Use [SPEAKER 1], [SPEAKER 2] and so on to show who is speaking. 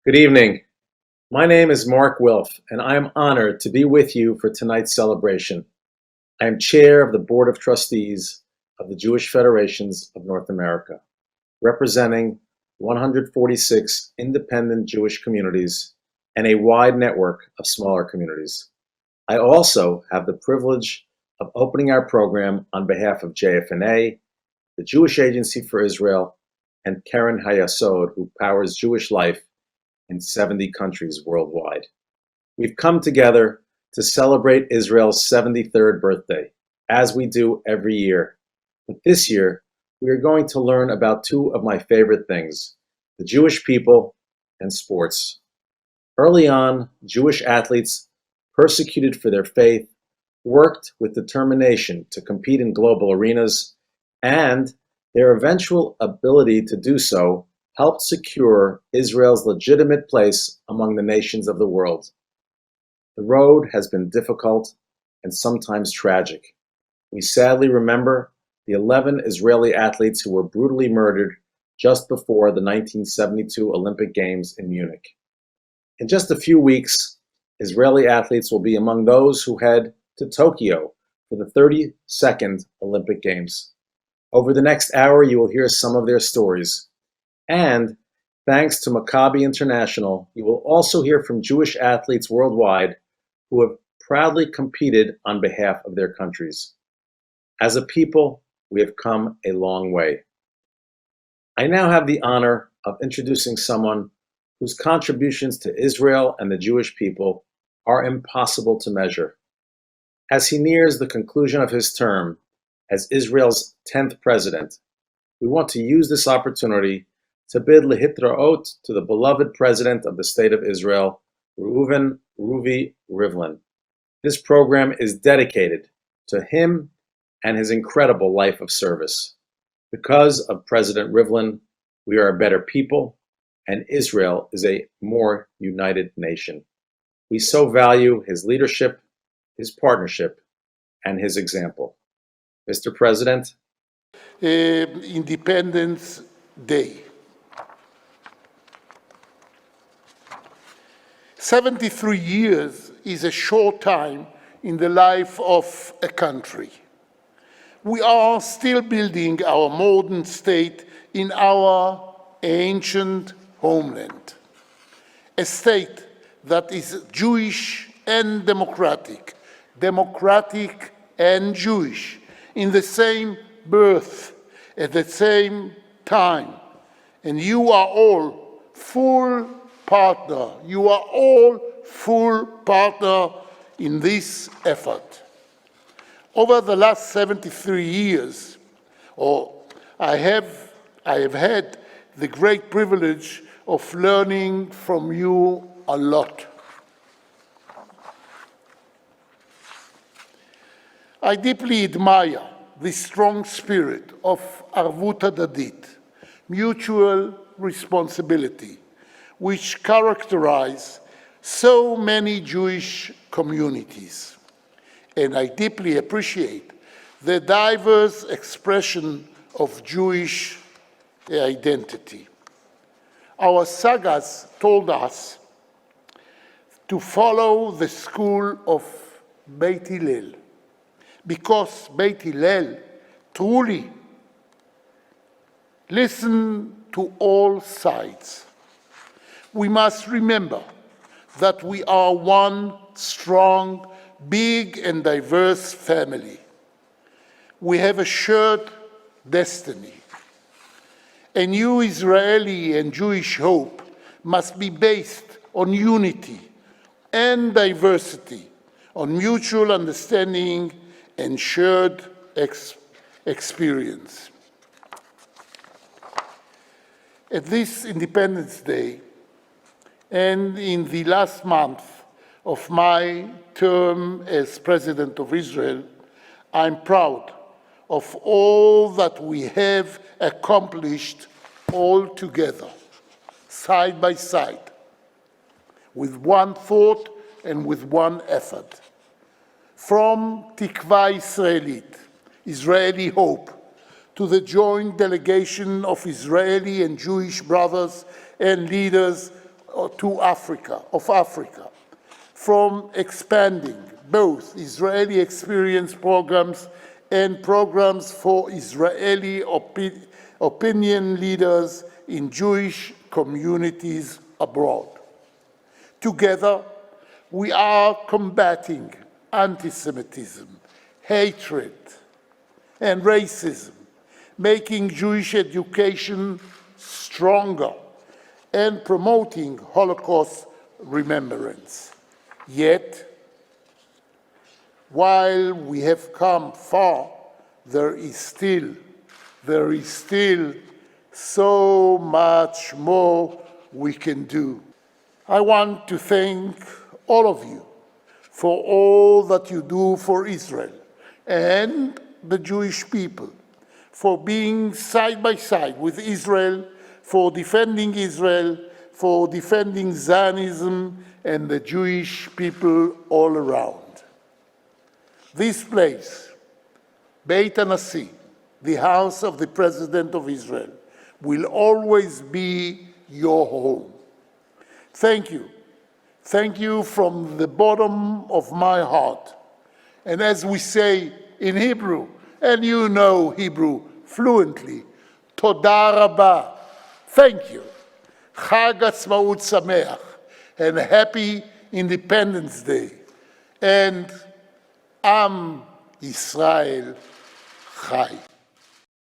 [SPEAKER 1] Good evening. My name is Mark Wilf, and I am honored to be with you for tonight's celebration. I am chair of the Board of Trustees of the Jewish Federations of North America, representing 146 independent Jewish communities and a wide network of smaller communities. I also have the privilege of opening our program on behalf of JFNA, the Jewish Agency for Israel, and Keren Hayasod, who powers Jewish life in 70 countries worldwide. We've come together to celebrate Israel's 73rd birthday, as we do every year. But this year, we are going to learn about two of my favorite things, the Jewish people and sports. Early on, Jewish athletes, persecuted for their faith, worked with determination to compete in global arenas, and their eventual ability to do so helped secure Israel's legitimate place among the nations of the world. The road has been difficult and sometimes tragic. We sadly remember the 11 Israeli athletes who were brutally murdered just before the 1972 Olympic Games in Munich. In just a few weeks, Israeli athletes will be among those who head to Tokyo for the 32nd Olympic Games. Over the next hour, you will hear some of their stories. And thanks to Maccabi International, you will also hear from Jewish athletes worldwide who have proudly competed on behalf of their countries. As a people, we have come a long way. I now have the honor of introducing someone whose contributions to Israel and the Jewish people are impossible to measure. As he nears the conclusion of his term as Israel's 10th president, we want to use this opportunity to bid lehitraot to the beloved President of the State of Israel, Reuven Rivlin. This program is dedicated to him and his incredible life of service. Because of President Rivlin, we are a better people, and Israel is a more united nation. We so value his leadership, his partnership, and his example. Mr. President.
[SPEAKER 2] Independence Day. 73 years is a short time in the life of a country. We are still building our modern state in our ancient homeland, a state that is Jewish and democratic, democratic and Jewish, in the same birth, at the same time. And you are all full partner. You are all full partner in this effort. Over the last 73 years, I have had the great privilege of learning from you a lot. I deeply admire the strong spirit of arvut hadadit, mutual responsibility, which characterize so many Jewish communities. And I deeply appreciate the diverse expression of Jewish identity. Our sagas told us to follow the school of Beit Hillel, because Beit Hillel truly listen to all sides. We must remember that we are one strong, big and diverse family. We have a shared destiny. A new Israeli and Jewish hope must be based on unity and diversity, on mutual understanding and shared experience. At this Independence Day, and in the last month of my term as President of Israel, I'm proud of all that we have accomplished all together, side by side, with one thought and with one effort. From Tikva Israelit, Israeli hope, to the joint delegation of Israeli and Jewish brothers and leaders to Africa, from expanding both Israeli experience programs and programs for Israeli opinion leaders in Jewish communities abroad. Together, we are combating anti-Semitism, hatred, and racism, making Jewish education stronger, and promoting Holocaust remembrance. Yet, while we have come far, there is still so much more we can do. I want to thank all of you for all that you do for Israel and the Jewish people, for being side by side with Israel, for defending Israel, for defending Zionism and the Jewish people all around. This place, Beit HaNasi, the house of the President of Israel, will always be your home. Thank you. Thank you from the bottom of my heart. And as we say in Hebrew, and you know Hebrew fluently, Toda Rabah. Thank you. Chag Atzmaut Sameach, and happy Independence Day. And Am Yisrael Chai.